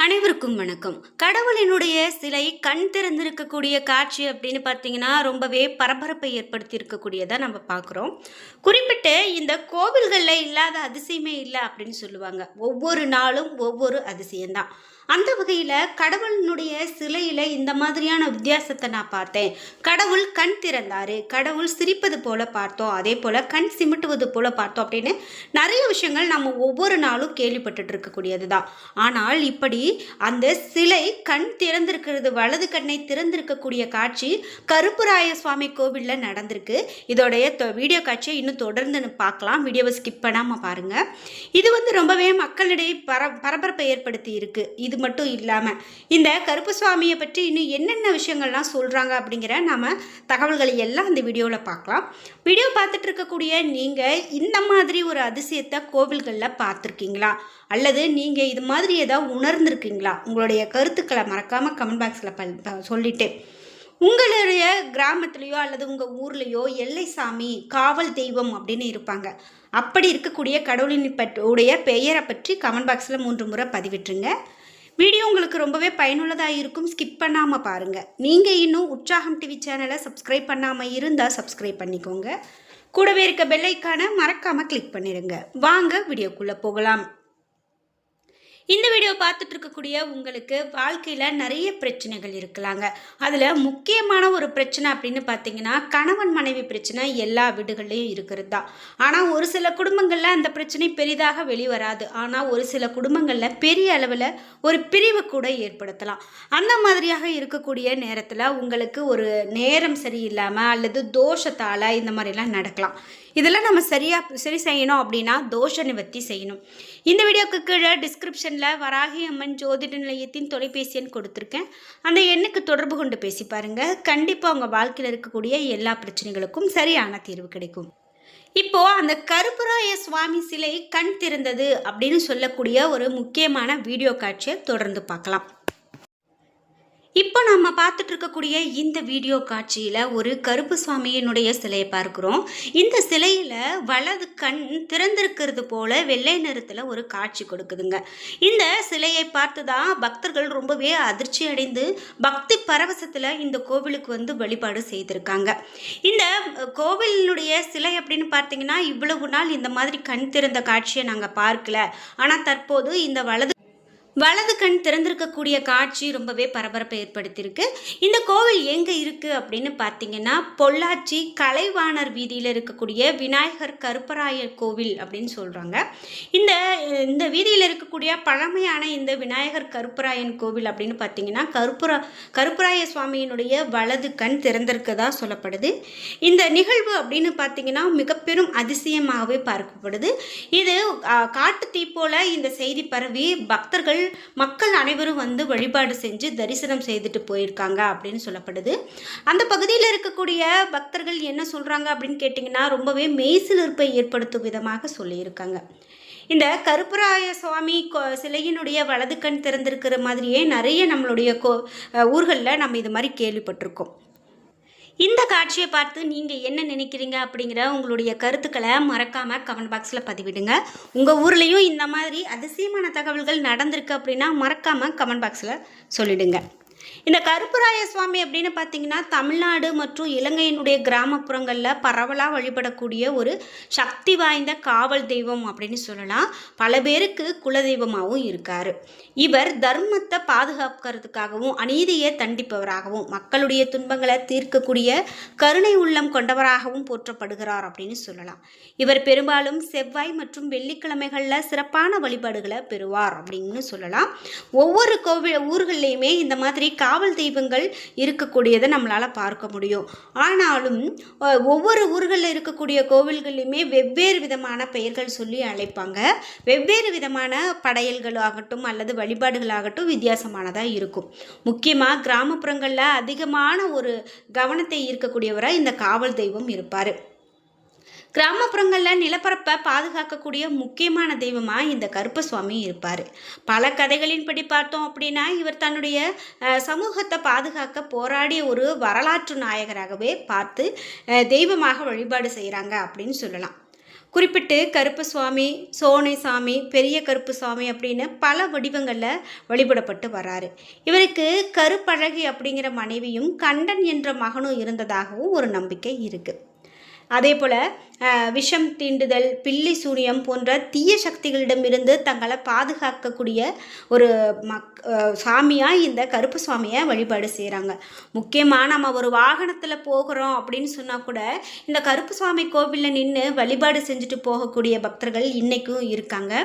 அனைவருக்கும் வணக்கம். கடவுளினுடைய சிலை கண் திறந்திருக்கக்கூடிய காட்சி அப்படின்னு பார்த்தீங்கன்னா, ரொம்பவே பரபரப்பை ஏற்படுத்தி இருக்கக்கூடியதா நம்ம பார்க்குறோம். குறிப்பிட்டு இந்த கோவில்கள்ல இல்லாத அதிசயமே இல்ல அப்படின்னு சொல்லுவாங்க. ஒவ்வொரு நாளும் ஒவ்வொரு அதிசயம் தான். அந்த வகையில கடவுளினுடைய சிலையில இந்த மாதிரியான வித்தியாசத்தை நான் பார்த்தேன். கடவுள் கண் திறந்தாரு. கடவுள் சிரிப்பது போல பார்த்தோம். அதேபோல கண் சிமிட்டுவது போல பார்த்தோம் அப்படின்னு நிறைய விஷயங்கள் நம்ம ஒவ்வொரு நாளும் கேள்விப்பட்டுட்டு இருக்கக்கூடியது தான். ஆனால் இப்படி அந்த சிலை கண் திறந்திருக்கிறது, வலது கண்ணை திறந்திருக்கக்கூடிய காட்சி கருப்பராய சுவாமி கோவில்ல நடந்திருக்கு. இதோடைய வீடியோ காட்சியை இன்னும் தொடர்ந்து பார்க்கலாம். வீடியோவை ஸ்கிப் பண்ணாம பாருங்க. இது ரொம்பவே மக்களிடையே பரபரப்பை ஏற்படுத்தி இருக்கு. இது மட்டும் இல்லாம இந்த கருப்பு சுவாமியை பற்றி இன்னும் என்னென்ன விஷயங்கள்லாம் சொல்றாங்க அப்படிங்கிற நாம தகவல்களை எல்லாம் இந்த வீடியோவில் பார்க்கலாம். வீடியோ பார்த்துட்டு இருக்கக்கூடிய நீங்க இந்த மாதிரி ஒரு அதிசயத்தை கோவில்களில் பார்த்துருக்கீங்களா, அல்லது நீங்கள் இது மாதிரி ஏதாவது உணர்ந்திருக்கீங்களா? உங்களுடைய கருத்துக்களை மறக்காமல் கமெண்ட் பாக்ஸில் சொல்லிட்டேன். உங்களுடைய கிராமத்துலேயோ அல்லது உங்கள் ஊர்லேயோ எல்லை சாமி, காவல் தெய்வம் அப்படின்னு இருப்பாங்க. அப்படி இருக்கக்கூடிய கடவுளின் உடைய பெயரை பற்றி கமெண்ட் பாக்ஸில் 3 முறை பதிவிட்டுருங்க. வீடியோ உங்களுக்கு ரொம்பவே பயனுள்ளதாக இருக்கும். ஸ்கிப் பண்ணாமல் பாருங்கள். நீங்கள் இன்னும் உற்சாகம் டிவி சேனலை சப்ஸ்கிரைப் பண்ணாமல் இருந்தால் சப்ஸ்கிரைப் பண்ணிக்கோங்க. கூடவே இருக்க பெல் ஐக்கானை மறக்காமல் கிளிக் பண்ணிடுங்க. வாங்க வீடியோக்குள்ளே போகலாம். இந்த வீடியோ பார்த்துட்டு இருக்கக்கூடிய உங்களுக்கு வாழ்க்கையில் நிறைய பிரச்சனைகள் இருக்கலாங்க. அதில் முக்கியமான ஒரு பிரச்சனை அப்படின்னு பார்த்தீங்கன்னா, கணவன் மனைவி பிரச்சனை எல்லா வீடுகள்லையும் இருக்கிறது தான். ஆனால் ஒரு சில குடும்பங்களில் அந்த பிரச்சனை பெரிதாக வெளிவராது. ஆனால் ஒரு சில குடும்பங்களில் பெரிய அளவில் ஒரு பிரிவு கூட ஏற்படுத்தலாம். அந்த மாதிரியாக இருக்கக்கூடிய நேரத்தில் உங்களுக்கு ஒரு நேரம் சரியில்லாமல் அல்லது தோஷத்தால் இந்த மாதிரிலாம் நடக்கலாம். இதெல்லாம் நம்ம சரி செய்யணும் அப்படின்னா தோஷ நிவர்த்தி செய்யணும். இந்த வீடியோக்கு கீழே டிஸ்கிரிப்ஷனில் வராகி அம்மன் ஜோதிட நிலையத்தின் தொலைபேசி எண் கொடுத்துருக்கேன். அந்த எண்ணுக்கு தொடர்பு கொண்டு பேசி பாருங்கள். கண்டிப்பாக உங்கள் வாழ்க்கையில் இருக்கக்கூடிய எல்லா பிரச்சனைகளுக்கும் சரியான தீர்வு கிடைக்கும். இப்போ அந்த கருப்பராய சுவாமி சிலை கண் திறந்தது அப்படின்னு சொல்லக்கூடிய ஒரு முக்கியமான வீடியோ காட்சியை தொடர்ந்து பார்க்கலாம். இப்போ நம்ம பார்த்துட்டு இருக்கக்கூடிய இந்த வீடியோ காட்சியில் ஒரு கருப்பு சுவாமியினுடைய சிலையை பார்க்குறோம். இந்த சிலையில் வலது கண் திறந்திருக்கிறது போல வெள்ளை நிறத்தில் ஒரு காட்சி கொடுக்குதுங்க. இந்த சிலையை பார்த்து தான் பக்தர்கள் ரொம்பவே அதிர்ச்சி அடைந்து பக்தி பரவசத்தில் இந்த கோவிலுக்கு வழிபாடு செய்திருக்காங்க. இந்த கோவிலினுடைய சிலை அப்படின்னு பார்த்தீங்கன்னா, இவ்வளவு நாள் இந்த மாதிரி கண் திறந்த காட்சியை நாங்கள் பார்க்கல. ஆனால் தற்போது இந்த வலது கண் திறந்திருக்கக்கூடிய காட்சி ரொம்பவே பரபரப்பை ஏற்படுத்தியிருக்கு. இந்த கோவில் எங்கே இருக்குது அப்படின்னு பார்த்தீங்கன்னா, பொள்ளாச்சி கலைவாணர் வீதியில் இருக்கக்கூடிய விநாயகர் கருப்பராயர் கோவில் அப்படின்னு சொல்கிறாங்க. இந்த வீதியில் இருக்கக்கூடிய பழமையான இந்த விநாயகர் கருப்பராயன் கோவில் அப்படின்னு பார்த்தீங்கன்னா, கருப்பராய சுவாமியினுடைய வலது கண் திறந்திருக்கதா சொல்லப்படுது. இந்த நிகழ்வு அப்படின்னு பார்த்தீங்கன்னா மிக பெரும் அதிசயமாகவே பார்க்கப்படுது. இது காட்டு தீ போல இந்த செய்தி பரவி பக்தர்கள் மக்கள் அனைவரும் வழிபாடு செஞ்சு தரிசனம் செய்துட்டு போயிருக்காங்க அப்படின்னு சொல்லப்படுது. அந்த பகுதியில் இருக்கக்கூடிய பக்தர்கள் என்ன சொல்றாங்க அப்படின்னு கேட்டிங்கன்னா, ரொம்பவே மெய்சிலிர்ப்பை ஏற்படுத்தும் விதமாக சொல்லியிருக்காங்க. இந்த கருப்பராய சுவாமி சிலையினுடைய வலது கண் திறந்திருக்கிற மாதிரியே நிறைய நம்மளுடைய ஊர்களில் நம்ம இது மாதிரி கேள்விப்பட்டிருக்கோம். இந்த காட்சியை பார்த்து நீங்கள் என்ன நினைக்கிறீங்க அப்படிங்கிற உங்களுடைய கருத்துக்களை மறக்காமல் கமெண்ட் பாக்ஸில் பதிவிடுங்க. உங்கள் ஊர்லேயும் இந்த மாதிரி அதிசயமான தகவல்கள் நடந்திருக்கு அப்படின்னா மறக்காமல் கமெண்ட் பாக்ஸில் சொல்லிடுங்க. இந்த கருப்பராய சுவாமி அப்படின்னு பார்த்தீங்கன்னா, தமிழ்நாடு மற்றும் இலங்கையினுடைய கிராமப்புறங்களில் பரவலாக வழிபடக்கூடிய ஒரு சக்தி வாய்ந்த காவல் தெய்வம் அப்படின்னு சொல்லலாம். பல பேருக்கு குலதெய்வமாகவும் இருக்கார். இவர் தர்மத்தை பாதுகாக்கிறதுக்காகவும் அநீதியை தண்டிப்பவராகவும் மக்களுடைய துன்பங்களை தீர்க்கக்கூடிய கருணை உள்ளம் கொண்டவராகவும் போற்றப்படுகிறார் அப்படின்னு சொல்லலாம். இவர் பெரும்பாலும் செவ்வாய் மற்றும் வெள்ளிக்கிழமைகளில் சிறப்பான வழிபாடுகளை பெறுவார் அப்படின்னு சொல்லலாம். ஒவ்வொரு ஊர்கள்லையுமே இந்த மாதிரி காவல் தெய்வங்கள் இருக்கக்கூடியதை நம்மளால் பார்க்க முடியும். ஆனாலும் ஒவ்வொரு ஊர்களில் இருக்கக்கூடிய கோவில்களையுமே வெவ்வேறு விதமான பெயர்கள் சொல்லி அழைப்பாங்க. வெவ்வேறு விதமான படையல்கள் ஆகட்டும் அல்லது வழிபாடுகளாகட்டும் வித்தியாசமானதாக இருக்கும். முக்கியமாக கிராமப்புறங்களில் அதிகமான ஒரு கவனத்தை ஈர்க்கக்கூடியவராக இந்த காவல் தெய்வம் இருப்பார். கிராமப்புறங்களில் நிலப்பரப்பை பாதுகாக்கக்கூடிய முக்கியமான தெய்வமாக இந்த கருப்பசுவாமி இருப்பார். பல கதைகளின்படி பார்த்தோம் அப்படின்னா, இவர் தன்னுடைய சமூகத்தை பாதுகாக்க போராடிய ஒரு வரலாற்று நாயகராகவே பார்த்து தெய்வமாக வழிபாடு செய்கிறாங்க அப்படின்னு சொல்லலாம். குறிப்பிட்டு கருப்புசுவாமி, சோனைசாமி, பெரிய கருப்புசாமி அப்படின்னு பல வடிவங்களில் வழிபடப்பட்டு வராரு. இவருக்கு கருப்பழகி அப்படிங்கிற மனைவியும் கண்டன் என்ற மகனும் இருந்ததாகவும் ஒரு நம்பிக்கை இருக்குது. அதே போல் விஷம் தீண்டுதல், பில்லி சூனியம் போன்ற தீய சக்திகளிடமிருந்து தங்களை பாதுகாக்கக்கூடிய ஒரு சாமியாக இந்த கருப்பு சுவாமியை வழிபாடு செய்கிறாங்க. முக்கியமாக நம்ம ஒரு வாகனத்தில் போகிறோம் அப்படின்னு சொன்னால் கூட இந்த கருப்பு சுவாமி கோவிலில் நின்று வழிபாடு செஞ்சுட்டு போகக்கூடிய பக்தர்கள் இன்றைக்கும் இருக்காங்க.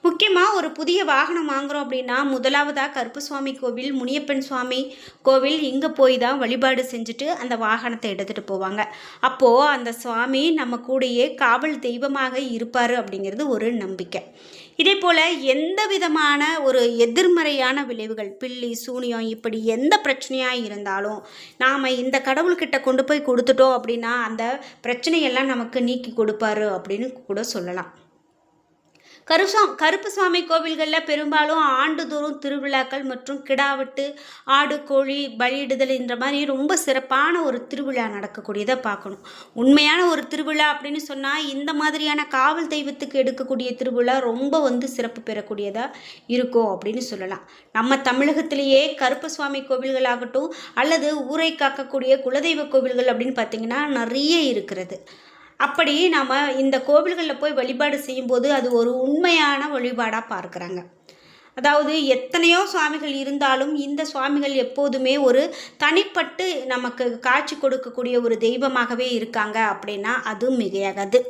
முக்கியமாக ஒரு புதிய வாகனம் வாங்குகிறோம் அப்படின்னா முதலாவதாக கருப்புசுவாமி கோவில், முனியப்பன் சுவாமி கோவில் இங்கே போய் தான் வழிபாடு செஞ்சுட்டு அந்த வாகனத்தை எடுத்துகிட்டு போவாங்க. அப்போது அந்த சுவாமி நம்ம கூடயே காவல் தெய்வமாக இருப்பார் அப்படிங்கிறது ஒரு நம்பிக்கை. இதே போல் எந்த விதமான ஒரு எதிர்மறையான விளைவுகள், பில்லி சூனியம் இப்படி எந்த பிரச்சனையாக இருந்தாலும் நாம் இந்த கடவுள்கிட்ட கொண்டு போய் கொடுத்துட்டோம் அப்படின்னா அந்த பிரச்சனையெல்லாம் நமக்கு நீக்கி கொடுப்பாரு அப்படின்னு கூட சொல்லலாம். கருப்பு சுவாமி கோவில்களில் பெரும்பாலும் ஆண்டுதோறும் திருவிழாக்கள் மற்றும் கிடாவெட்டு, ஆடு கோழி பலியிடுதல் என்ற மாதிரி ரொம்ப சிறப்பான ஒரு திருவிழா நடக்கக்கூடியதை பார்க்கணும். உண்மையான ஒரு திருவிழா அப்படின்னு சொன்னால் இந்த மாதிரியான காவல் தெய்வத்துக்கு எடுக்கக்கூடிய திருவிழா ரொம்ப சிறப்பு பெறக்கூடியதாக இருக்கும் அப்படின்னு சொல்லலாம். நம்ம தமிழகத்திலேயே கருப்பு சுவாமி கோவில்களாகட்டும் அல்லது ஊரை காக்கக்கூடிய குலதெய்வ கோவில்கள் அப்படின்னு பார்த்திங்கன்னா நிறைய இருக்கிறது. அப்படி நாம் இந்த கோவில்களில் போய் வழிபாடு செய்யும்போது அது ஒரு உண்மையான வழிபாடாக பார்க்குறாங்க. அதாவது எத்தனையோ சுவாமிகள் இருந்தாலும் இந்த சுவாமிகள் எப்போதுமே ஒரு தனிப்பட்டு நமக்கு காட்சி கொடுக்கக்கூடிய ஒரு தெய்வமாகவே இருக்காங்க அப்படின்னா அது மிகையாகாது.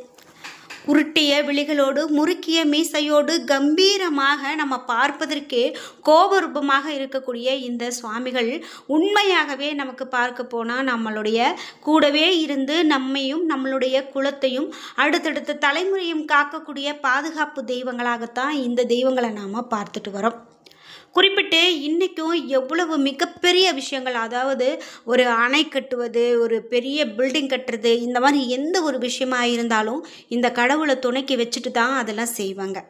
உருட்டிய விழிகளோடு முறுக்கிய மீசையோடு கம்பீரமாக நம்ம பார்ப்பதற்கே கோபரூபமாக இருக்கக்கூடிய இந்த சுவாமிகள் உண்மையாகவே நமக்கு பார்க்க போனால் நம்மளுடைய கூடவே இருந்து நம்மையும் நம்மளுடைய குலத்தையும் அடுத்தடுத்த தலைமுறையும் காக்கக்கூடிய பாதுகாப்பு தெய்வங்களாகத்தான் இந்த தெய்வங்களை நாம் பார்த்துட்டு வரோம். குறிப்பிட்டு இன்றைக்கும் எவ்வளவு மிகப்பெரிய விஷயங்கள், அதாவது ஒரு அணை கட்டுவது, ஒரு பெரிய பில்டிங் கட்டுறது, இந்த மாதிரி எந்த ஒரு விஷயமாக இருந்தாலும் இந்த கடவுளை துணைக்கி வச்சுட்டு தான் அதெல்லாம் செய்வாங்க.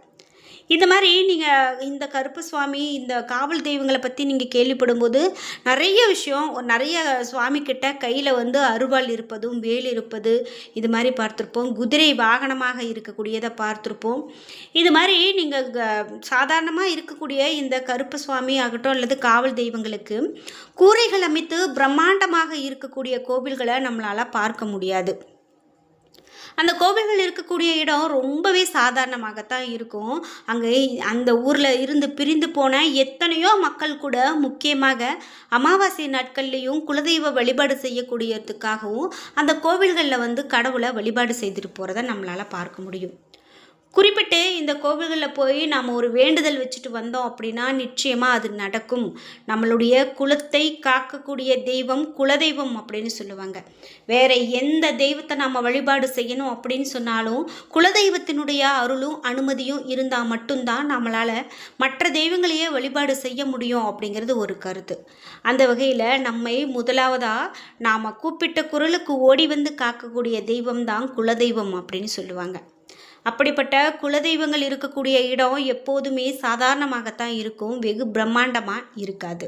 இந்த மாதிரி நீங்கள் இந்த கருப்பு சுவாமி, இந்த காவல் தெய்வங்களை பற்றி நீங்கள் கேள்விப்படும்போது நிறைய விஷயம், நிறைய சுவாமி கிட்ட கையில் அருவாள் இருப்பதும் வேல் இருப்பது இது மாதிரி பார்த்துருப்போம். குதிரை வாகனமாக இருக்கக்கூடியதை பார்த்துருப்போம். இது மாதிரி நீங்கள் சாதாரணமாக இருக்கக்கூடிய இந்த கருப்பு சுவாமி ஆகட்டும் அல்லது காவல் தெய்வங்களுக்கு கூரைகள் அமைத்து பிரம்மாண்டமாக இருக்கக்கூடிய கோவில்களை நம்மளால் பார்க்க முடியாது. அந்த கோவில்கள் இருக்கக்கூடிய இடம் ரொம்பவே சாதாரணமாகத்தான் இருக்கும். அங்கே அந்த ஊரில் இருந்து பிரிந்து போன எத்தனையோ மக்கள் கூட முக்கியமாக அமாவாசை நாட்கள்லேயும் குலதெய்வ வழிபாடு செய்யக்கூடியதுக்காகவும் அந்த கோவில்களில் கடவுளை வழிபாடு செய்துட்டு போகிறத நம்மளால் பார்க்க முடியும். குறிப்பிட்டு இந்த கோவில்களில் போய் நாம் ஒரு வேண்டுதல் வச்சுட்டு வந்தோம் அப்படின்னா நிச்சயமாக அது நடக்கும். நம்மளுடைய குலத்தை காக்கக்கூடிய தெய்வம் குலதெய்வம் அப்படின்னு சொல்லுவாங்க. வேறு எந்த தெய்வத்தை நம்ம வழிபாடு செய்யணும் அப்படின்னு சொன்னாலும் குலதெய்வத்தினுடைய அருளும் அனுமதியும் இருந்தால் மட்டும்தான் நம்மளால் மற்ற தெய்வங்களையே வழிபாடு செய்ய முடியும் அப்படிங்கிறது ஒரு கருத்து. அந்த வகையில் நம்மை முதலாவதாக நாம் கூப்பிட்ட குரலுக்கு ஓடி வந்து காக்கக்கூடிய தெய்வம் தான் குலதெய்வம் அப்படின்னு சொல்லுவாங்க. அப்படிப்பட்ட குலதெய்வங்கள் இருக்கக்கூடிய இடம் எப்போதுமே சாதாரணமாகத்தான் இருக்கும், வெகு பிரம்மாண்டமாக இருக்காது.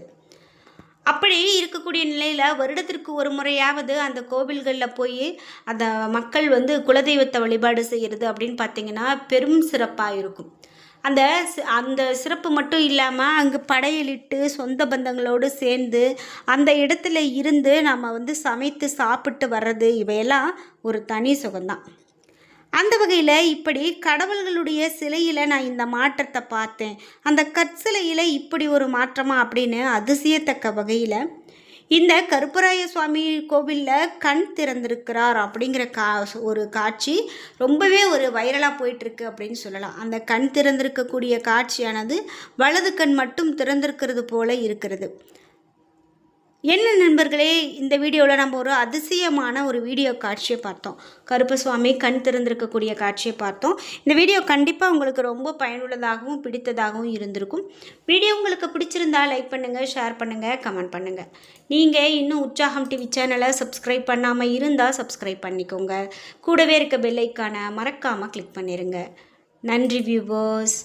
அப்படி இருக்கக்கூடிய நிலையில் வருடத்திற்கு ஒரு முறையாவது அந்த கோவில்களில் போய் அந்த மக்கள் குலதெய்வத்தை வழிபாடு செய்கிறது அப்படின்னு பார்த்திங்கன்னா பெரும் சிறப்பாக இருக்கும். அந்த சிறப்பு மட்டும் இல்லாமல் அங்கே படையலிட்டு சொந்த பந்தங்களோடு சேர்ந்து அந்த இடத்துல இருந்து நம்ம சமைத்து சாப்பிட்டு வர்றது இவையெல்லாம் ஒரு தனி சுகம்தான். அந்த வகையில் இப்படி கடவுள்களுடைய சிலையில் நான் இந்த மாற்றத்தை பார்த்தேன், அந்த கற்சிலையில் இப்படி ஒரு மாற்றமா அப்படின்னு அதிசயத்தக்க வகையில் இந்த கருப்பராய சுவாமி கோவிலில் கண் திறந்திருக்கிறார் அப்படிங்கிற ஒரு காட்சி ரொம்பவே ஒரு வைரலாக போயிட்டுருக்கு அப்படின்னு சொல்லலாம். அந்த கண் திறந்திருக்கக்கூடிய காட்சியானது வலது கண் மட்டும் திறந்திருக்கிறது போல இருக்கிறது. என்ன நண்பர்களே, இந்த வீடியோவில் நம்ம ஒரு அதிசயமான ஒரு வீடியோ காட்சியை பார்த்தோம். கருப்பசுவாமி கண் திறந்திருக்கக்கூடிய காட்சியை பார்த்தோம். இந்த வீடியோ கண்டிப்பாக உங்களுக்கு ரொம்ப பயனுள்ளதாகவும் பிடித்ததாகவும் இருந்திருக்கும். வீடியோ உங்களுக்கு பிடிச்சிருந்தா லைக் பண்ணுங்கள், ஷேர் பண்ணுங்கள், கமெண்ட் பண்ணுங்கள். நீங்கள் இன்னும் உற்சாகம் டிவி சேனலை சப்ஸ்கிரைப் பண்ணாமல் இருந்தால் சப்ஸ்கிரைப் பண்ணிக்கோங்க. கூடவே இருக்க பெல் ஐக்கானை மறக்காமல் கிளிக் பண்ணிடுங்க. நன்றி வியூவர்ஸ்.